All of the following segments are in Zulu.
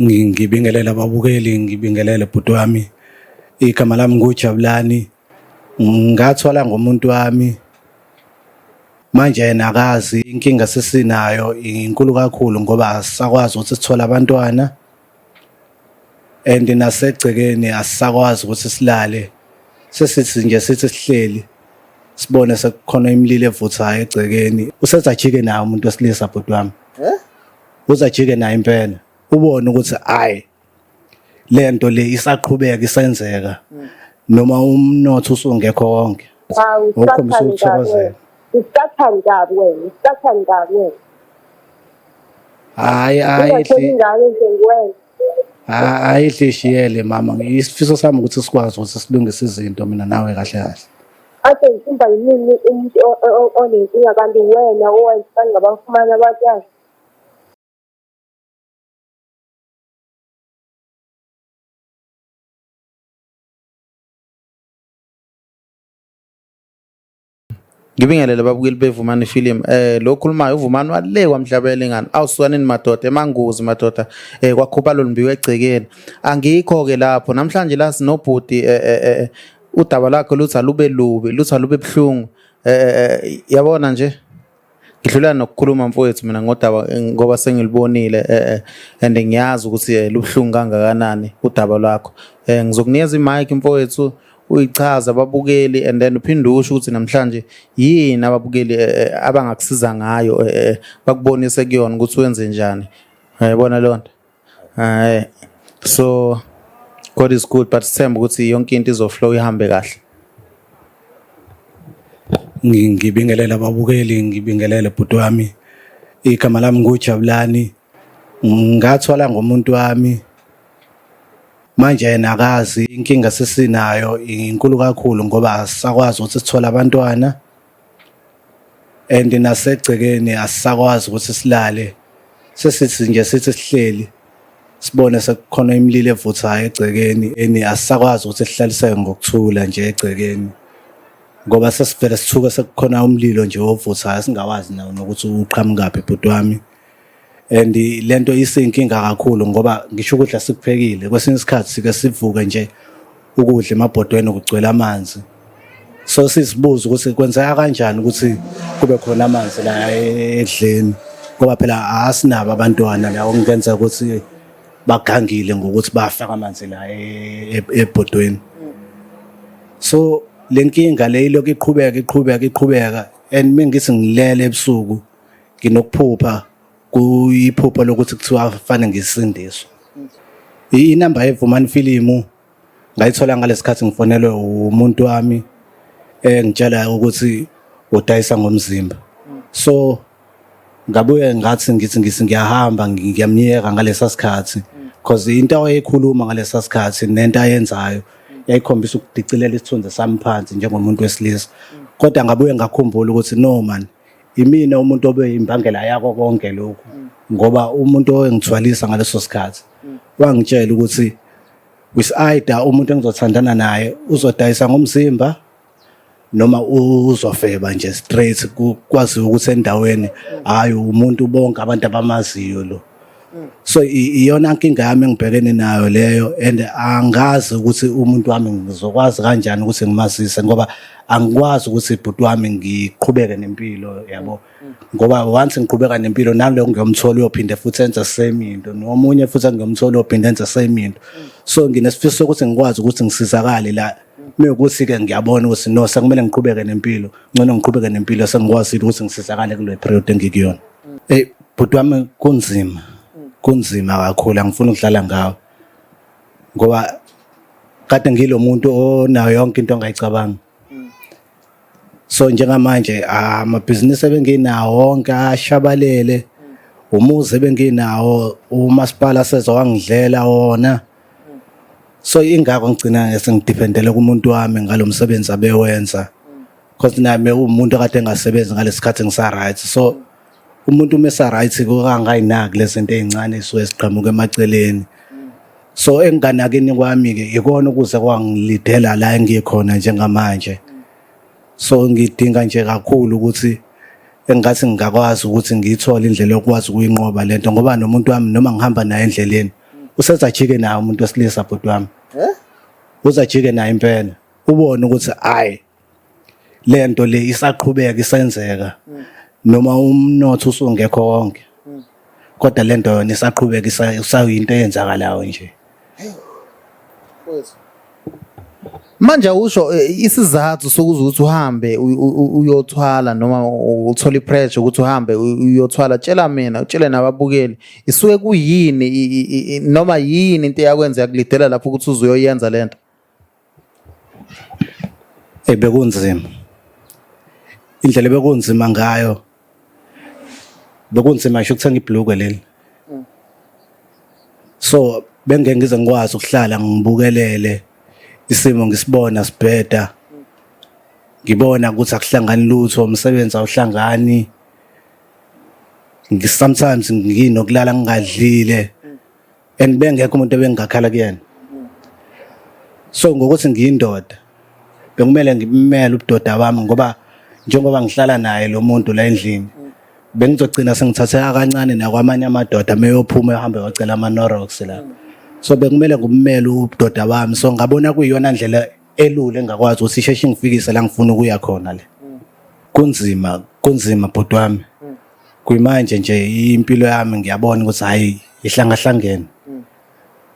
Ngibingelela ababukeli, ngibingelela bhuti wami. Igama lami nguJabulani. Ngathola ngomuntu wami manje yena akazi inkinga sesinayo inkulu kakhulu ngoba asisakwazi ukuthi sithole abantwana and nasegcekeni asisakwazi ukuthi silale. Sesithi nje sithi sihleli sibone sekukhona imililo evuthayo egcekeni. Usezajike naye umuntu wesilisa bhuti wami. Uzajike naye impela. Ubone ukuthi hayi lento le isaqhubeka isenzeka noma umnotho usungekho wonke. Ukhombisa ukuthokozela. Isicathani kabi wena, isicathani kabi wena. Ayihlishiyele mama, isifiso sami ukuthi sikwazi ukuthi silungise izinto mina nawe kahle kahle. Ade ngifunda yini umuntu onenkinga kanti wena owenza ngabafumana abatshali. Ngibingelele babukeli bevumani film lo khulumayo uvumani wale kwamhlabela ingane awusukaneni madoda emangozi madoda kwakhupha lo mbiwe egcekeni angikho ke lapho namhlanje la sinobhudi udaba lakho luthi alube lubi luthi alube buhlungu yabona nje ngidlula nokukhuluma mfowethu mina ngodaba ngoba sengilibonile and ngiyazi ukuthi lubuhlungu kangakanani udaba lwakho ngizokunikeza imic mfowethu uyichaza ababukeli and then uphinde usho ukuthi namhlanje yini ababukeli abangakusiza ngayo bakubonise kuyona ukuthi wenze njani yabona lonto so God is good but sithemba ukuthi yonke into izoflow ihambe kahle. Ngibingelela ababukeli, ngibingelela bhuti wami. Igama lami nguJabulani. Ngathola ngomuntu wami manje yena akazi inkinga sesinayo inkulu kakhulu ngoba asisakwazi ukuthi sithole abantwana and nasegcekeni asisakwazi ukuthi silale. Sesithi nje sithi sihleli sibone sekukhona imililo evuthayo egcekeni asisakwazi ukuthi sihlaliseke ngokuthula nje egcekeni ngoba sesivele sithuka sekukhona umlilo nje ovuthayo singawazi nawo nokuthi uqhamukaphi bhuti wami. And lento isinkinga kakhulu ngoba ngisho ukudla sikuphekile kwesinye isikhathi sike sivuke nje ukudla emabhodweni kugcwele amanzi. So sisibuza ukuthi kwenzeka kanjani ukuthi kube khona amanzi la edleni ngoba phela asinabo abantwana la okungenza ukuthi bagangile ngokuthi bafaka amanzi la ebhodweni. So lenkinga le ilokhu iqhubeka and mingithi ngilele ebusuku nginokuphupha kuyiphupho lokuthi kuthiwa kufanele ngisindiswe. Inamba yevumani film ngayithola ngalesikhathi ngifonelwe umuntu wami ngitshela ukuthi udayisa ngomzimba. So ngabuye ngathi ngithi ngiyahamba ngiyamnyeka ngalesa sikhathi because into ayekhuluma ngalesa sikhathi nento ayenzayo yayikhombisa ukudicilela isithunzi sami phansi njengomuntu wesilisa. Kodwa ngabuye ngakhumbula ukuthi no man imina umuntu obe imbangela yakho konke lokhu ngoba umuntu owengithwalisa ngaleso sikhathi wangitshela ukuthi with either umuntu engizothandana naye uzodayisa ngomzimba noma uzofeba nje straight kwazi ukuthi endaweni hayi umuntu bonke abantu abamaziyo lo. So iyona inkinga yami engibhekene nayo leyo and angazi ukuthi umuntu wami ngizokwazi kanjani ukuthi ngimazise ngoba angikwazi ukuthi ibhuti wami ngiqhubeke nempilo yabo ngoba once ngiqhubeka nempilo nalo ngiyomthola uyophinde futhi enze same into nomunye futhi ngiyomthola uyophinde enze same into. So nginesifiso ukuthi ngikwazi ukuthi ngisizakale la mekuthi ke ngiyabona ukuthi no sekumele ngiqhubeke nempilo ngcono ngiqhubeke nempilo sengikwazi ukuthi ngisizakale kule period engikuyona. Bhuti wami kunzima kakhulu angifuni ukudlala ngawo ngoba kade ngilo muntu onayo yonke into ongayicabanga. So njengamanje amabhizinisi ebenginawo wonke ashabalele umuzi ebenginawo umasipala sezowangidlela wona. So ingakho ngicina ngesengidependele kumuntu wami ngalomsebenzi abewenza because nami umuntu kade engasebenzi ngalesikhathi ngisa right. So umuntu mesa right kungangayinaki lezinto ezincane esuke siqhamuka emaceleni. So enganakini kwami ke ikona ukuze kwangilidela la engikhona njengamanje. So ngidinga nje kakhulu ukuthi engathi ngakwazi ukuthi ngiyithole indlela yokwazi ukuyinqoba lento ngoba nomuntu wami noma ngihamba naye endleleni usezajike naye umuntu wesilisa bhuti wami uzajike naye impela ubone ukuthi hayi lento le isaqhubeka isenzeka noma umnotho usungekho wonke kodwa lento yona isaqhubeka isayinto eyenzakalayo nje. Manje usho isizathu sokuze ukuthi uhambe uyothwala noma uthola ipressure ukuthi uhambe uyothwala, tshela mina utshele nababukeli isuke kuyini noma yini into yakwenza yakulidela lapho ukuthi uzoyenza lento. Bekunzima indlela bekunzima ngayo, bekunzima ngisho ukuthenga ibhlukwe leli, so bengeke ngize ngikwazi ukuhlala ngibukelele isimo ngisibona sibheda, ngibona ukuthi akuhlangani lutho, umsebenzi awuhlangani, sometimes nginokulala ngingadlile and bengekho umuntu ebengakhala kuyena. So ngokuthi ngiyindoda bekumele ngimele ubudoda bami ngoba njengoba ngihlala naye lo muntu la endlini bengizogcina sengithatheka kancane nakwamanye amadoda meyophuma ehambe yocela ama-Norox la. So bekumele ngumele ubudoda bami, so ngabona kuyiyona ndlela elule engakwazi ukuthi isheshe ngifikise la ngifuna ukuya khona le. Kunzima bhuti wami, kuyimanje nje impilo yami ngiyabona ukuthi hayi ihlangahlangene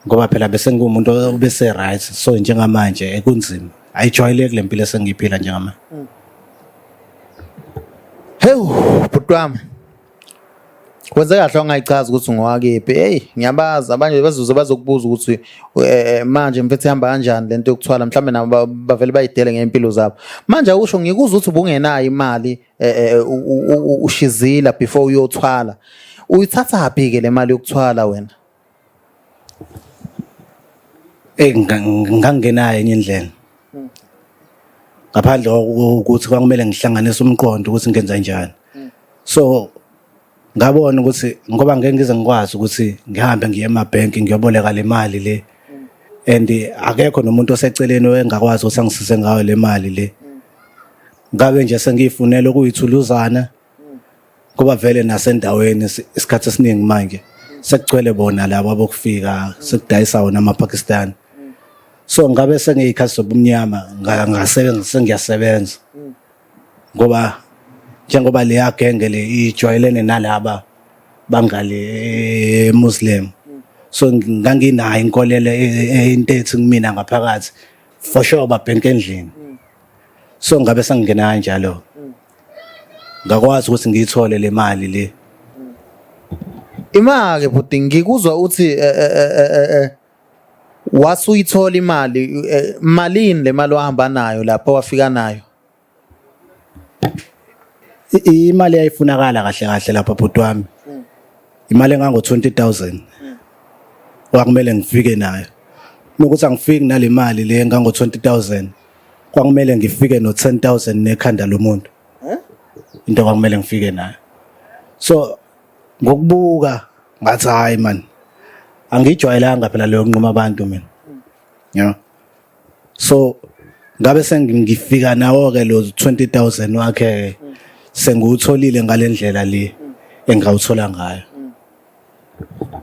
ngoba phela bese ngumuntu obese right, so njengamanje kunzima ayijwayeleke le mpilo esengiyiphila njengamanje. Hewu bhuti wami, kwenze kahle ungayichaza ukuthi ngowakephi. Hey ngiyabaza abanye bazuze bazokubuza ukuthi manje mfethu ihamba kanjani lento yokuthwala, mhlambe nabo bavele bayidele ngempilo zabo. Manje usho ngikuza ukuthi ubungenayo imali ushizila before uyothwala, uyithatha hapi ke le mali yokuthwala wena? Ngangenayo enye indlela ngaphandle ukuthi kwakumele ngihlanganise umqondo ukuthi ngenza njani. So ngabona ukuthi ngoba ngeke ngize ngikwazi ukuthi ngihambe ngiye emabhenki ngiyoboleka le mali le and akekho nomuntu oseceleni engakwazi ukuthi angisize ngayo le mali le, ngabe nje sengiyifunela ukuyithuluzana ngoba vele nasendaweni isikhathi esiningi manje sekugcwele bona labo abokufika sekudayisa wona amaPakistan. So ngabe sengiyikhathi zobumnyama ngiyasebenza ngoba njengoba le agenge le ijwayelene nalaba bangale Muslim, so nganginayo inkolelo entethe kumina ngaphakathi for sure babhenke endlini. So ngabe sengingena kanjalo ngakwazi ukuthi ngiyithole le mali le. Imake bhuti ngikuzwa uthi wasuyithola imali, malini le mali ohamba nayo lapho wafika nayo? Imali yayifunakala kahle kahle lapha bhuti wami, imali engango 20,000 kwakumele ngifike nayo. Nokuthi angifiki nale mali le engango 20,000 kwakumele ngifike no 10,000 nekhanda lomuntu, into kwakumele ngifike nayo. So ngokubuka ngathi hayi man angijwayelanga phela leyo kunquma abantu mina, you know. So ngabe sengifika nawo ke lo 20,000 wakhe sengutholile ngalendlela le engawuthola ngayo.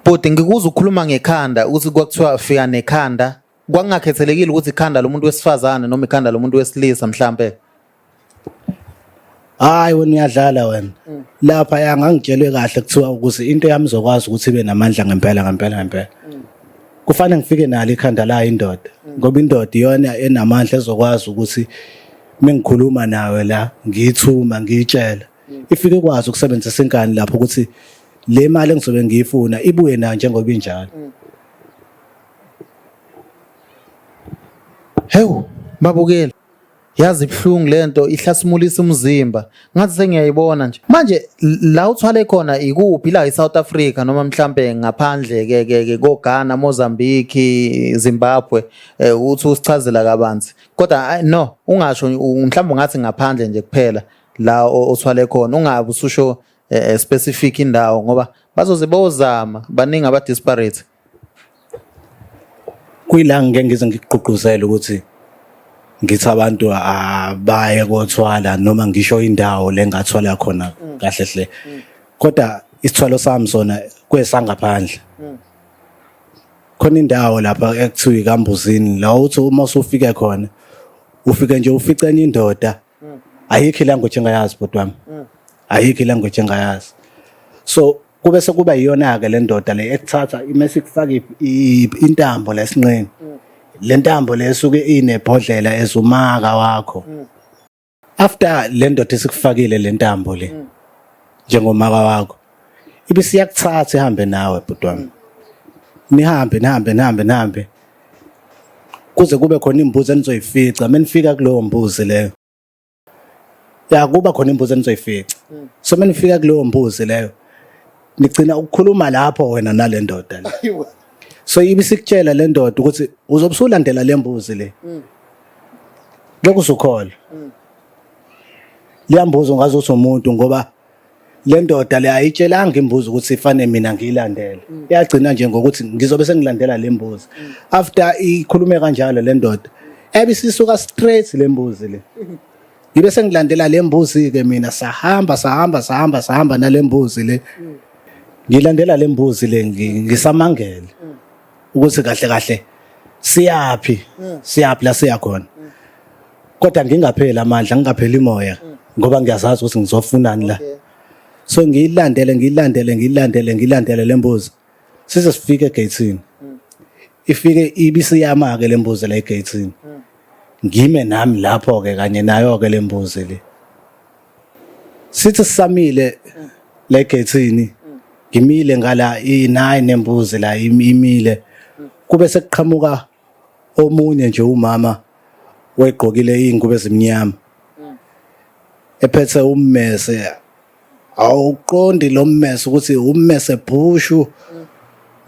Bhuti ngikuza ukukhuluma ngekhanda ukuthi kwakuthiwa fika nekhanda, kwakungakhethelekile ukuthi ikhanda lomuntu wesifazane noma ikhanda lomuntu wesilisa mhlambe? Hayi wena uyadlala wena lapha yangangitshelwe kahle kuthiwa ukuthi into yami izokwazi ukuthi ibe namandla ngempela kufanele ngifike nalo ikhanda la indoda ngoba indoda iyona enamandla ezokwazi ukuthi mengikhuluma nawe la ngiyithuma ngiyitshela ifike kwazi ukusebenzisa inkani lapho ukuthi le mali engizobe ngiyifuna ibuye nayo njengoba injalo. Hewu babukeli, yazi ibhlungu lento ihlasimulisa umzimba ngathi sengiyayibona nje. Manje la uthwale khona ikuphi, la eSouth Africa noma mhlambe ngaphandle ke koGhana, Mozambique, Zimbabwe, uthi usichazela kabanzi kodwa no ungasho mhlambe ngathi ngaphandle nje kuphela la othwale khona, ungabe ususho specific indawo ngoba bazoze bozama baningi aba disparate. Kuyila ngeke ngize ngigqugquzele ukuthi ngithi abantu abaye kothwala noma ngisho indawo le ngathwala khona kahle hle, kodwa isithwalo sami sona kwesangaphandle khona indawo lapha ekuthiwa iKambuzini la uthi uma usufike khona ufike nje ufice enye indoda ayikho ilanguage engayazi bhuti wami ayikho ilanguage engayazi so kube sekuba iyona ke le ndoda le ekuthatha imase kufaka intambo lesinqeni le ntambo lesuke inebhodlela ezumaka wakho after le ndoda esikufakile le ntambo le njengomaka wakho ibisiyakuthatha ihambe nawe bhuti wami nihambe kuze kube khona imbuzi enizoyifica menifika kulowo mbuzi leyo ya kuba khona imbuzi enizoyifica so menifika kulowo mbuzi leyo nigcina ukukhuluma lapho wena nale ndoda le so ibisikutshela le ndoda ukuthi uzobusulandela le mbuzi le lokho usukhola liyambuza ngazuthi umuntu ngoba le ndoda le ayitshelanga imbuzi ukuthi ifane mina ngiyilandele iyagcina nje ngokuthi ngizobe sengilandela le mbuzi after ikhulume kanjalo le ndoda ebisisuka straight le mbuzi le ngibe sengilandela le mbuzi ke mina sahamba nale mbuzi le ngilandela le mbuzi le ngisamangele ukuthi kahle siyapi la siyakhona kodwa ngingapheli amandla ngingapheli imoya ngoba ngiyazazi ukuthi ngizofunani la so ngilandele le mbuzi size sifike egate ifike ibisiyama ke le mbuzi la egate ngime nami lapho ke kanye nayo ke le mbuzi le sithi sisamile la egate ngimile ngala inayi nembuzi la imile kube sekuqhamuka omunye nje umama wegqokile ingubo ezimnyama ephethe ummese awuqondi lo mmese ukuthi ummese bushu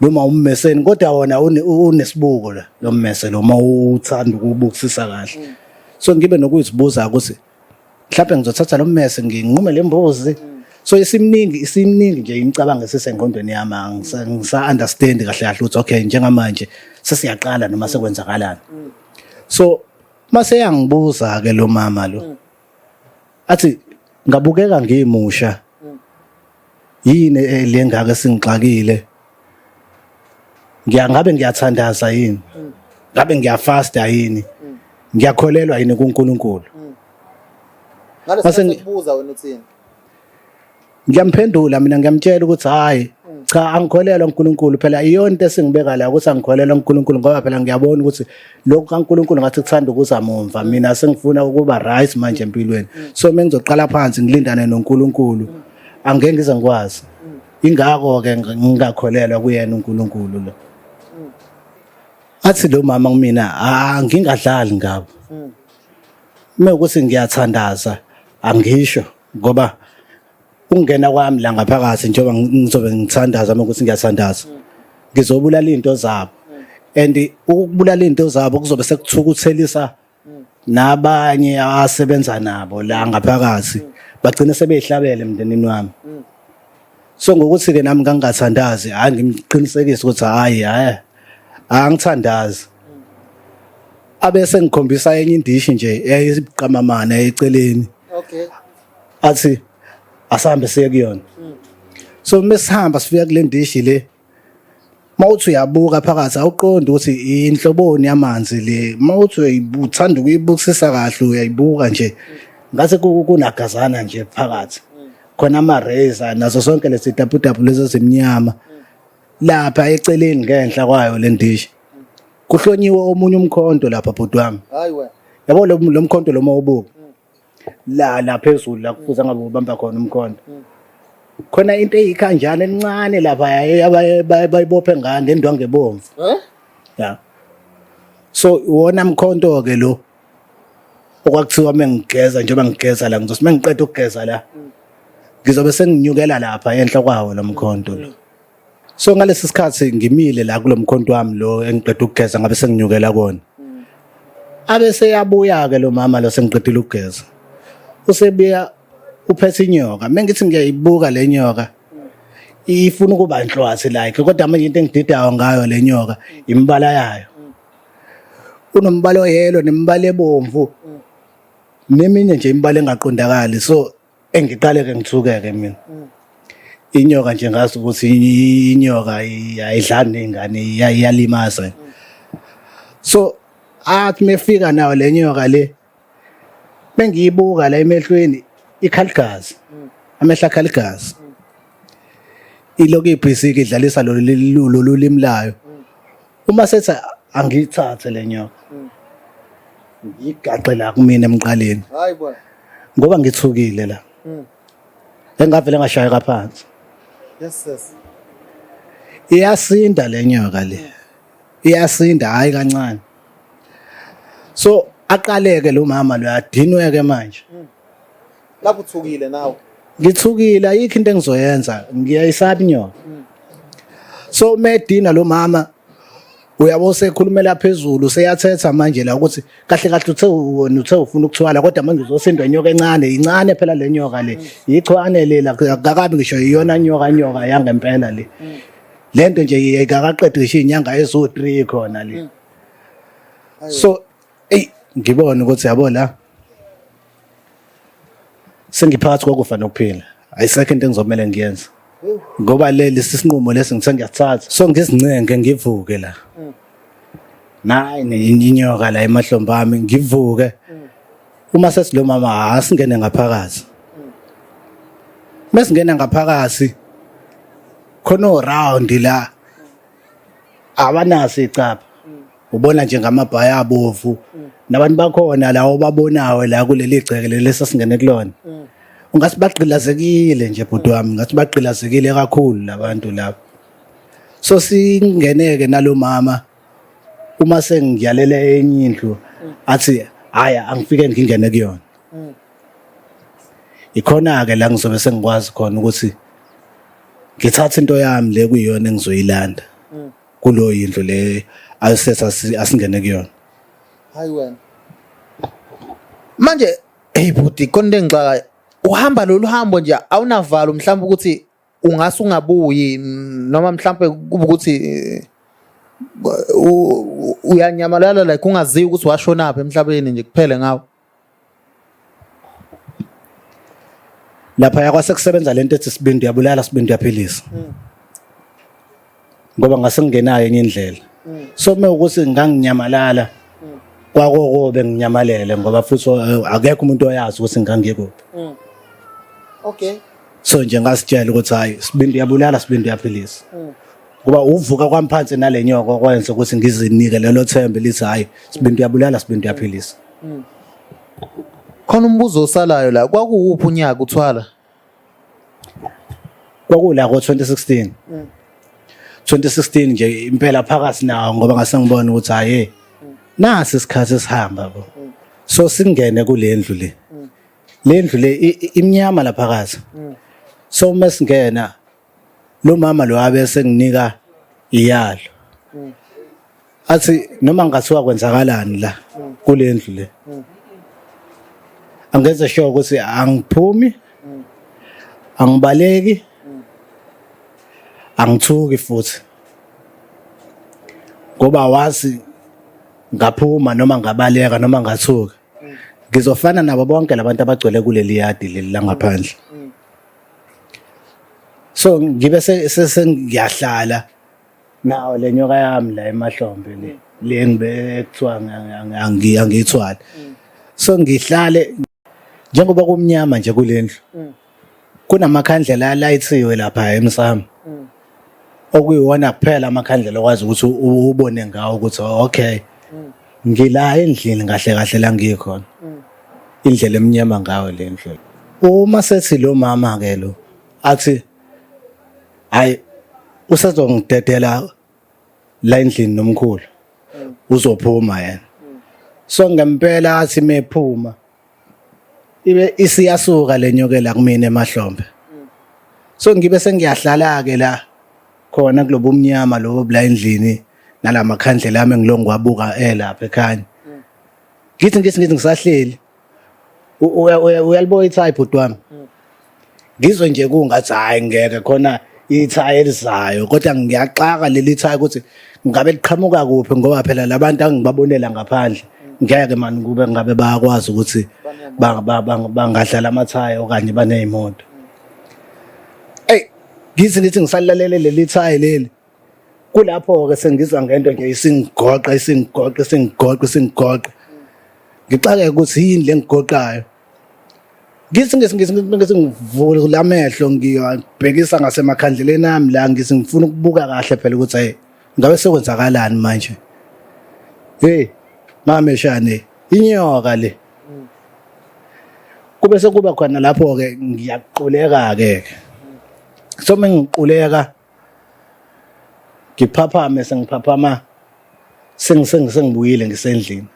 noma ummeseni kodwa wona unesibuko la lo mmese lo mawuthanda ukubukisisa kahle so ngibe nokuzibuza ukuthi mhlawumbe ngizothatha lo mmese nginqume le mbuzi so isimningi nje imicabango esisengqondweni yami ngisa understand kahle ukuthi okay njengamanje sesiyaqala noma sekwenzakalani so mase yangibuza ke lo mama lo athi ngabukeka ngimusha yini lengaka singixakile ngabe ngiyathandaza yini ngabe ngiyafasta yini ngiyakholelwa yini kuNkulunkulu Ngaleso sibuza wena uthini ngiyamphendula mina ngiyamtshela ukuthi hayi cha angikholelwa kuNkulunkulu phela iyona into esingibeka la ukuthi angikholelwa kuNkulunkulu ngoba phela ngiyabona ukuthi lokho kaNkulunkulu ngathi kuthanda ukuzamumva mina sengifuna ukuba right manje empilweni so mengizoqala phansi ngilindane noNkulunkulu angeke ngize ngikwazi ingakho ke ngingakholelwa kuyena uNkulunkulu lo athi lo mama kumina ngingadlali ngabo mekuthi ngiyathandaza angisho ngoba ungena kwami la ngaphakathi njengoba ngizobe ngithandaza ukuthi ngiyathandaza ngizobulala into zabo and ukubulala into zabo kuzobe sekuthukuthelisa nabanye asebenza nabo la ngaphakathi bagcina sebeyihlabele emndenini wami so ngokuthi ke nami ngangathandazi ngimqinisekisa ukuthi hayi angithandazi abese ngikhombisa enye indishi nje eyiqamamana eceleni okay athi asambe siye kuyona so mesihamba sifika kule ndishi le mawuthi uyabuka phakathi awuqondi ukuthi inhloboni yamanzi le mawuthi uthanda ukuyibukisisa kahle uyayibuka nje ngase kunagazana nje phakathi khona ama-razor nazo sonke lezi tapu lezi ezimnyama lapha eceleni ngenhla kwayo le ndishi kuhlonyiwe omunye umkhonto lapha bhuti wami hayi wena yabo lo mkhonto lo mawubuka la phezulu la kufuze ngabe ubamba khona umkhonto khona into eyikhanjana encane lapha bayibophe ngendwangu ebomvu ya so wona mkhonto ke lo okwakuthiwa mengigeza njengoba ngigeza la ngizothi mengiqeda ukugeza la ngizobe senginyukela lapha enhla kwawo lo mkhonto lo so ngalesi sikhathi ngimile la kulomkhonto wami lo engiqeda ukugeza ngabe senginyukela kona abese yabuya ke lo mama lo sengiqedile ukugeza usebuya uphethe inyoka mengithi ngiyayibuka le nyoka ifuna ukuba inhlwathi like kodwa manje into engididayo ngayo le nyoka imbala yayo unombala oyelo nembala ebomvu neminye nje imbala engaqondakali so engiqale ke ngithukeke mina inyoka nje ngazi ukuthi inyoka ayidlali nengane iyalimaza. So athi mefika nayo le nyoka le mengiyibuka la emehlweni ikhaligazi amehla khaligazi iloku ibhisiki idlalisa lolu limi layo uma sethi angiyithathe le nyoka ngigaxe la kumina emqaleni hayi bona ngoba ngithukile la engavele ngashayeka phansi yes iyasinda le nyoka le iyasinda hayi kancane. So aqaleke lo mama lo adinweke manje lapho uthukile nawe ngithukile ayikho into engizoyenza ngiyayisaba inyoka. So medina lo mama uyabo sekhulumela phezulu seyathetha manje la ukuthi kahle kahle uthe ufuna ukuthwala kodwa manje uzosindwa inyoka encane incane phela le nyoka le ichwane lela akakabi ngisho iyona nyoka yangempela le lento nje ikaqedwe ngisho inyanga ezo3 khona le. So ngibona ukuthi yabo la sengiphakathi kokufa nokuphila ayisekho into engizomela ngiyenza ngoba lesi sinqumo lesi ngithe ngiyathatha so ngizincenge ngivuke la nayi inyoka la emahlombe ami ngivuke uma sesilo mama asingene ngaphakathi mesingena ngaphakathi khona round la abanasi icapha ubona nje ngamabhaya abovu nabantu bakhona la obabonayo la kuleli gceke lesasingene kulona ungasi baqilazekile nje bhuti wami ngathi baqilazekile kakhulu labantu lapho. So singeneke nalo mama uma sengiyalele enye indlu athi haya angifike ngingene kuyona ikhona ke la ngizobe sengikwazi khona ukuthi ngithatha into yami le kuyiyona engizoyilanda kulo indlu le ayisetha asingene kuyona. hayi wena manje hey bhuti konke engixaka uhamba lolu hambo nje awunavalo mhlawumbe ukuthi ungase ungabuyi noma mhlawumbe kube ukuthi uyanyamalala like ungaziyo ukuthi washona apha emhlabeni nje kuphele ngawo lapha yakwase kusebenza lento ethi sibindi uyabulala sibindi uyaphilisa ngoba ngase ngingenayo enye indlela. So mewukuthi nganginyamalala kwako benginyamalele ngoba futhi akekho umuntu oyazi ukuthi ngangikuphi. Okay. So nje ngasitshela ukuthi hayi sibindi uyabulala sibindi uyaphilisa ngoba uvuka kwamphansi nalenyoka kwenza ukuthi ngizinike lelo thembe lithi hayi sibindi uyabulala sibindi uyaphilisa. Khona umbuzo osalayo la kwakuwuphi unyaka uthwala kwakula ngo2016 2016 nje impela phakathi nawo ngoba ngase ngibona ukuthi hayi nasi isikhathi esihamba bo. So singene kule ndlu le lendlu le imnyama la phakathi. So mesingena lo mama lo abe senginika iyalo athi noma ngathiwa kwenzakalani la kule ndlu le angenze sure ukuthi angiphumi angibaleki angithuki futhi ngoba wazi ngaphuma noma ngabaleka noma ngathuka ngizofana nabo bonke labantu abagcwele kuleli yadi leli la ngaphandle. So ngibe sengiyahlala nawo lenyoka yami la emahlombe le ngibe kuthiwa angiyithwala. So ngihlale njengoba kumnyama nje kulendlu kunamakhandlela alayithiwe lapha emsamo okuyiwona kuphela amakhandlela okwazi ukuthi ubone ngawo ukuthi okay ngila endlini kahle kahle la ngikhona indlela emnyama ngawo le ndlela. Uma sethi lo mama ke lo athi hayi usazongidedela la endlini nomkhulu uzophuma yena. So ngempela athi mephuma ibe isiyasuka lenyoke la kumina emahlombe. So ngibe sengiyahlala ke la khona kulobu umnyama lobo bla endlini nalamakhandlela ami ngilongwabuka lapha ekhanya. Ngithi ngisahleli uyaliboya ithayi bhuti wami ngizwe nje kungathi hayi ngeke khona ithayi elizayo kodwa ngiyaxaka leli thayi ukuthi ngabe liqhamuka kuphi ngoba phela labantu angibabonela ngaphandle ngeke mani kube ngabe bayakwazi ukuthi bangadlala amathaya okanye banezimoto. ngithi ngisalalele leli thayi leli kulapho ke sengizwa ngento nje isingigoqa ngicake ukuthi yini le ngigoqayo ngithi ngivula amehlo ngiyabhekisa ngasemakhandleleni ami la ngithi ngifuna ukubuka kahle phela ukuthi hey ngabe sekwenzakalani manje hey mameshane inyoka le kube sekuba khona lapho ke ngiyaquleka ke so mengiquleka ngiphaphame sengiphaphama sengibuyile ngisendlini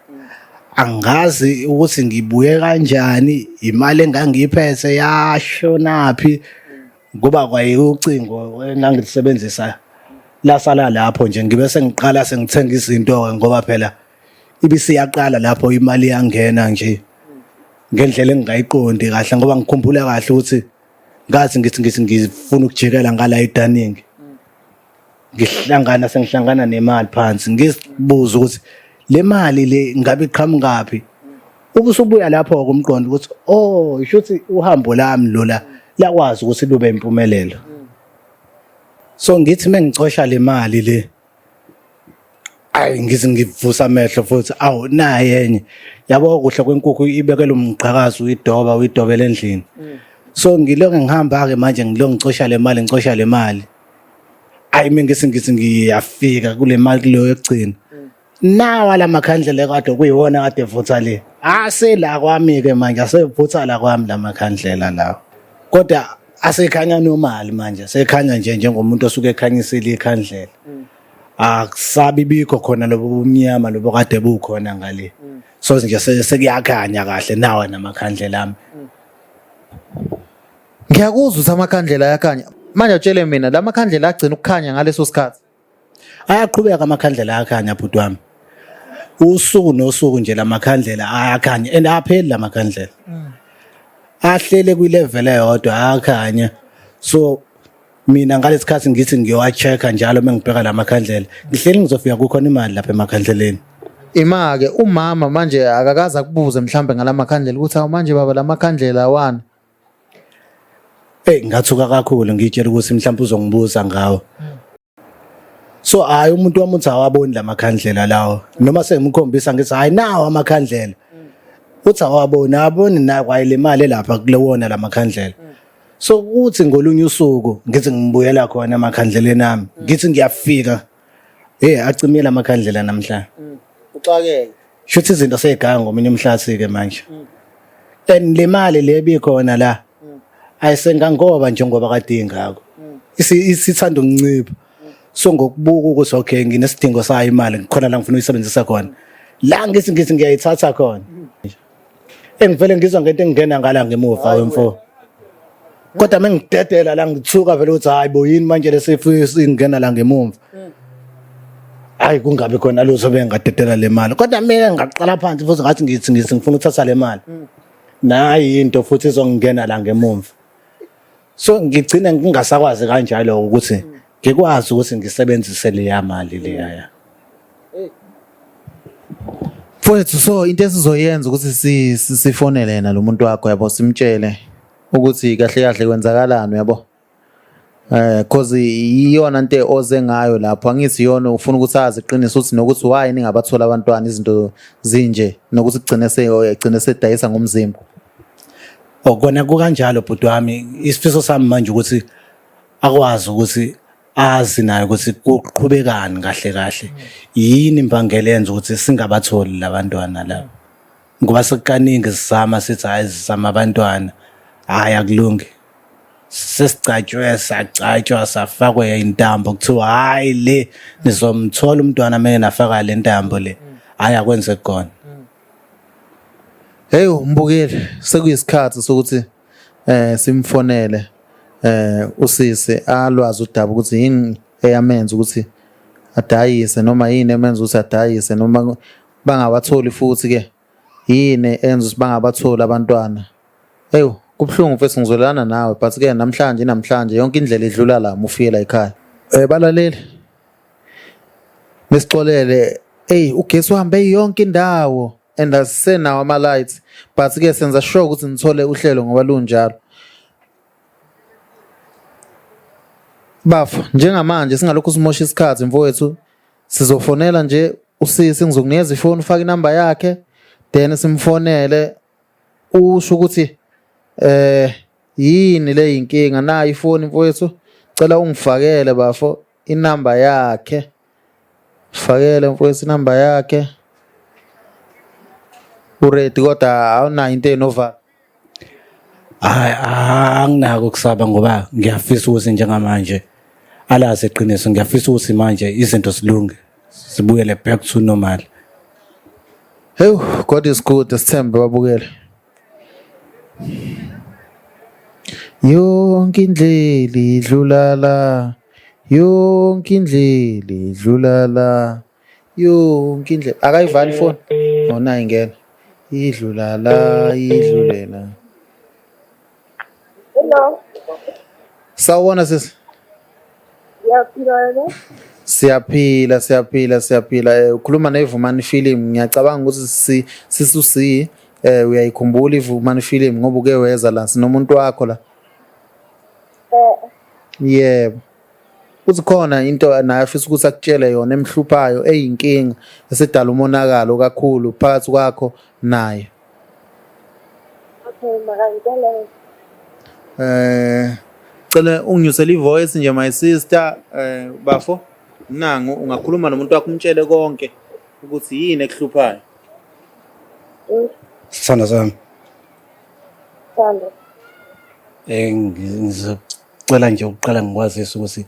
angazi ukuthi ngibuye kanjani imali engangiyiphethe yashonaphi kuba kwayucingo engangilisebenzisa lasala lapho nje ngibe sengiqala sengithenga izinto ngoba phela ibisiyaqala lapho imali yangena nje ngendlela engingayiqondi kahle ngoba ngikhumbula kahle ukuthi ngathi ngithi ngifuna ukujikela ngala idaningi sengihlangana nemali phansi ngizibuza ukuthi le mali le ngabe iqhamukapi ubusubuya lapho kumqondo ukuthi oh isho ukuthi uhambo lami lola lakwazi ukuthi lube impumelelo so ngithi mengicosha le mali le ayi ngithi ngivusa amehlo futhi awu naye enye yabo kuhle kwenkukhu ibekela umqhakazi uyidobela endlini so ngiloko ngihamba ke manje ngiloko ngicosha le mali ayi ngithi ngiyafika kule mali kuleyo yokugcina nawa lamakhandlela kade kuyiwona kade vutha le asela kwami ke manje asevutha la kwami lamakhandlela lawo kodwa asekhanya normali manje sekhanya nje njengomuntu osuke ekhanyisile ikhandlela akusabi bikho khona lobo umnyama lobo kade bukhona ngale so nje sekuyakhanya kahle nawa namakhandlela ami ngiyakuzwa ukuthi amakhandlela ayakhanya manje utshele mina lamakhandlela agcina ukukhanya ngaleso sikhathi ayaqhubeka amakhandlela ayakhanya bhuti wami usuku nosuku nje lamakhandlela ayakhanya and apheli lamakhandlela ahlele kwilevel eyodwa ayakhanya so mina ngalesikhathi ngithi ngiyowa-check-a njalo mengibheka lamakhandlela ngihleli ngizofika kukhona imali lapha emakhandleleni ima-ke umama manje akakaze akubuze mhlambe ngalamakhandlela ukuthi awu manje baba lamakhandlela awana ngathuka kakhulu ngitshela ukuthi mhlawumbe uzongibuza ngawo so hayi umuntu wami uthi awaboni lamakhandlela lawo noma sengimkhombisa ngithi hayi nawo amakhandlela uthi aboni na kwayile mali lapha kulewona lamakhandlela so uthi ngolunye usuku ngithi ngibuyela khona emakhandleleni ami ngithi ngiyafika acimile amakhandlela namhlanje uxakeke shuthi izinto seyiganga ngomunye umhlathi ke manje and le mali le bikhona la ayisengangoba njengoba kade ingakho isithanda ukuncipha so ngokubuka ukuthi okay nginesidingo sayo imali ngikhona la ngifuna uyisebenzisa khona la ngithi ngiyayithatha khona engivele ngizwa ngento engingena ngala ngemuva wemfo kodwa mengidedela la ngithuka vele ukuthi hayi bo yini manje lesifisa ingena la ngemuva hayi kungabe khona lutho bengadedela le mali kodwa mina ngaqala phansi futhi ngathi ngithi ngifuna ukuthatha le mali nayi into futhi izongena la ngemuva so ngigcina ngingasakwazi kanjalo ukuthi ngikwazi ukuthi ngisebenzise le mali leya mfowethu so into esizoyenza ukuthi sifonele yena lo muntu wakho yabo simtshele ukuthi kahle kahle kwenzakalani yabo cause iyona into oze ngayo lapho angithi yona ufuna ukuthi azi iqiniso ukuthi nokuthi why ningabathola abantwana izinto zinje nokuthi kugcine sedayisa ngomzimba okona kukanjalo bhuti wami isifiso sami manje ukuthi akwazi ukuthi azi nayo ukuthi kuqhubekani kahle yini imbangela yenza ukuthi singabatholi labantwana la ngoba sekukaningi sizama sithi hayi sizama abantwana hayi akulungi sesicatshwa safakwe intambo kuthiwa hayi le nizomthola umntwana manje nafaka le ntambo le hayi akwenze khona hey umbukeli sekuyisikhathi sokuthi simfonele usise alwazi udaba ukuthi yini eyamenza ukuthi adayise noma yini emenza ukuthi adayise noma bangabatholi futhi ke yini enza ukuthi bangabatholi abantwana hey kubhlungu mfethu ngizolana nawe but ke namhlanje yonke indlela idlula la ufike la ekhaya balaleli mesixolele hey ugesi uhambe yonke indawo and asisenawo ama lights but ke senza sure ukuthi nithole uhlelo ngoba lunjalo Bafo, njengamanje singalokhu simosha isikhathi mfowethu, sizofonela nje usisi, ngizokunikeza ifoni, ufake inamba yakhe, then simfonele usho ukuthi yini le inkinga, nayo ifoni mfowethu, cela ungifakele bafo inamba yakhe. Fakele mfowethu inamba yakhe. Uready kodwa awunayo into enovalo? Hayi, anginako ukusaba ngoba ngiyafisa ukuthi njengamanje alazi iqiniso, ngiyafisa ukuthi manje izinto zilunge zibuyele back to normal. Hey, God is good, sithembe babukele. Yonke indlela idlula la, yonke indlela idlula la, yonke indlela. Akayivali ifoni? Nayi ingena. Idlula la, idlule la. Hello. Sawubona sisi. Yaphila ne? Siyaphila. Ukhuluma neVumani Film. Ngiyacabanga ukuthi sisusi uyayikhumbula iVumani Film ngoba uke weza la sinomuntu wakho la. Yebo. Kuthi khona into naye afisa ukuthi akutshele yona emhluphayo eyinkinga esedala umonakalo kakhulu phakathi kwakho naye. Okay, makangitshele. Cela unginyusele ivoice nje my sister, bafo nangu ungakhuluma nomuntu wakho umtshele konke ukuthi yini ekuhluphayo. Sithanda sami, Sanda. ngizocela nje ukuqala ngikwazisa ukuthi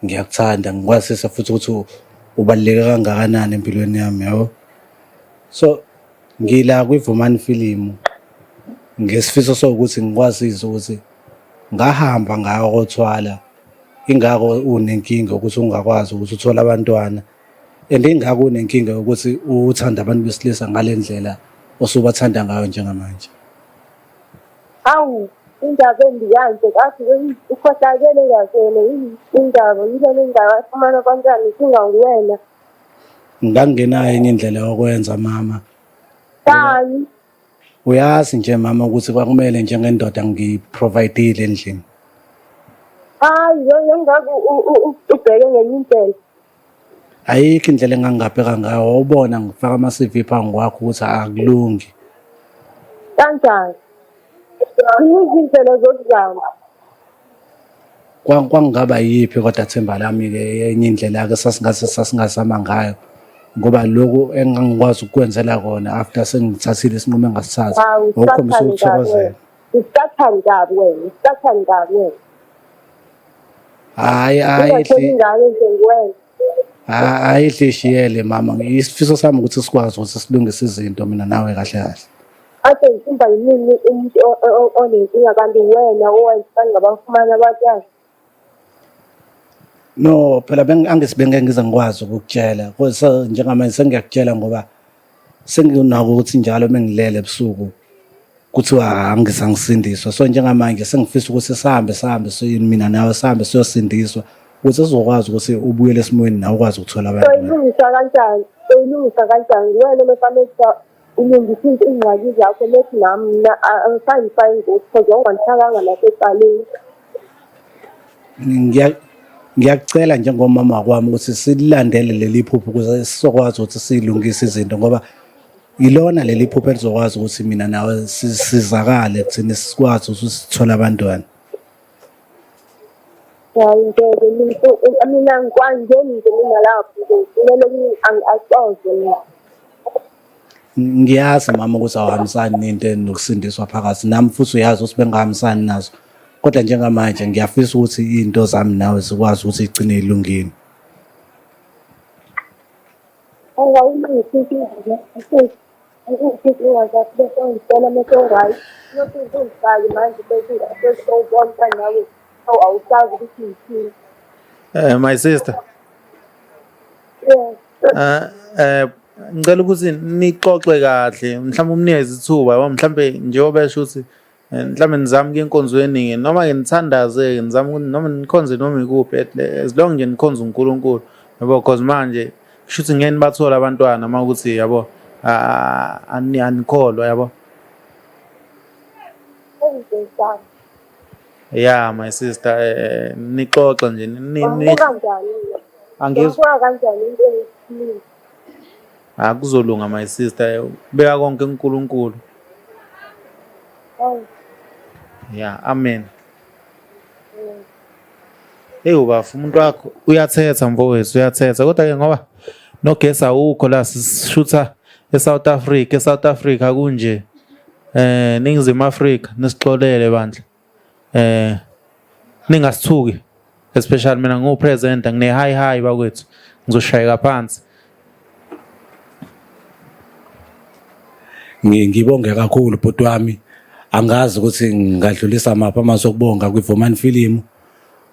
ngiyakuthanda, ngikwazisa futhi ukuthi ubaluleke kangakanani empilweni yami, yabo. So ngila kwiVumani Film ngesifiso sokuthi ngikwazise ukuthi ngahamba ngayo kothwala, ingako unenkinga ukuthi ungakwazi ukuthi uthole abantwana, and ingako unenkinga ukuthi uthanda abantu besilisa ngale ndlela osubathanda ngayo njengamanje. Awu, indaba endiyanje kathi ukhohlakele ngazene indaba yile indaba afumana abantwana singangiwena. Ngangenayo enye indlela yokwenza mama. Kani? Uyazi nje mama ukuthi kwakumele njengendoda ngiprovide endlini. Hayi, yo ngaku ubheke ngenye indlela. Ayikho indlela engangabheka ngayo, wawubona ngifaka ama-CV phambi kwakho ukuthi akulungi. Kanjani? Izindlela zokuzama. Kwangaba yiphi kodwa themba lami-ke enye indlela-ke sasingasama ngayo ngoba lokhu engangikwazi ukukwenzela kona after sengithathile isinqumo engasithatha ngokukhombisa ukuthokozela. Isikathani kabi wena. Hayi shiyele mama, isifiso sami ukuthi sikwazi ukuthi silungise izinto mina nawe kahle kahle. Ase ngifunda yini umuntu onenkinga kanti wena owenzani ngabafumana abantwana? No, phela angisibenge ngize ngikwazi ukukutshela kodwa njengamanje sengiyakutshela ngoba senginako ukuthi njalo mengilele ebusuku kuthiwa angisangizindiswa. So njengamanje sengifisa ukuthi sihambe mina nawe sihambe siyosindiswa ukuthi sizokwazi ukuthi ubuyele esimweni nawe ukwazi ukuthola abantwana. Soyilungisa kanjani? Wena mefanele ulungisa ingxaki zakho lethi nami angisayifani ukuthi kodwa ungandithakanga nasecaleni. Ngiyakucela njengomama kwami ukuthi silandele leli phupho ukuze sizokwazi ukuthi silungise izinto ngoba ilona leli phupho elizokwazi ukuthi mina nawe sizakale kuthini sikwazi ukuthi sithole abantwana. Hayi mina ngikwangeni nje mina lapho kumele angiasoze. Ngiyazi mama ukuthi awuhambisani nento enokusindiswa phakathi nami futhi uyazi ukuthi bengahambisani nazo. Kodwa njengamanje ngiyafisa ukuthi into zami nawe zikwazi ukuthi igcine ilungile. My sister. Ngicela ukuthi nixoxe kahle, mhlawumbe umnikeze isithuba yabo, mhlawumbe njengoba besho ukuthi mhlawumbe nizame ke enkonzweni noma ke nithandaze nizame ukuthi noma nikhonze noma ikuphi as long nje nikhonza uNkulunkulu yabo, because manje kusho ukuthi ngeke nibathole abantwana uma ukuthi yabo anikholwa yabo. Yeah my sister nixoxe nje Ngibuka kanjani? angizwa Ngibuka kanjani into engiyithini? akuzolunga my sister beka konke kuNkulunkulu. Hayi. Yeah amen. Hey ubafu umuntu wakho uyathetha mfowethu uyathetha kodwa ke ngoba nogesi awukho la sishutha eSouth Africa kunje Ningizimu Afrika nisixolele bandla ningasithuki especially mina ngiupresident ngine hi bakwethu ngizoshayeka phansi. Ngibonge kakhulu bhuti wami, angazi ukuthi ngadlulisa mapha amasokubonga kwiVumani Film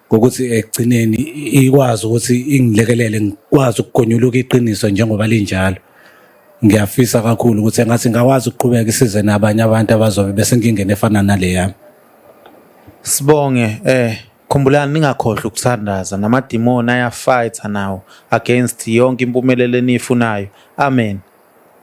ukuthi ekugcineni ikwazi ukuthi ingilekelele ngikwazi ukugonyuluka iqiniso njengoba linjalo. Ngiyafisa kakhulu ukuthi engathi ngakwazi ukuqhubeka isize nabanye abantu abazobe besenkingeni efana nale yami. Sibonge khumbulani ningakhohlwa ukuthandaza namadimoni ayafight nawo against yonke impumelelo enifunayo. Amen.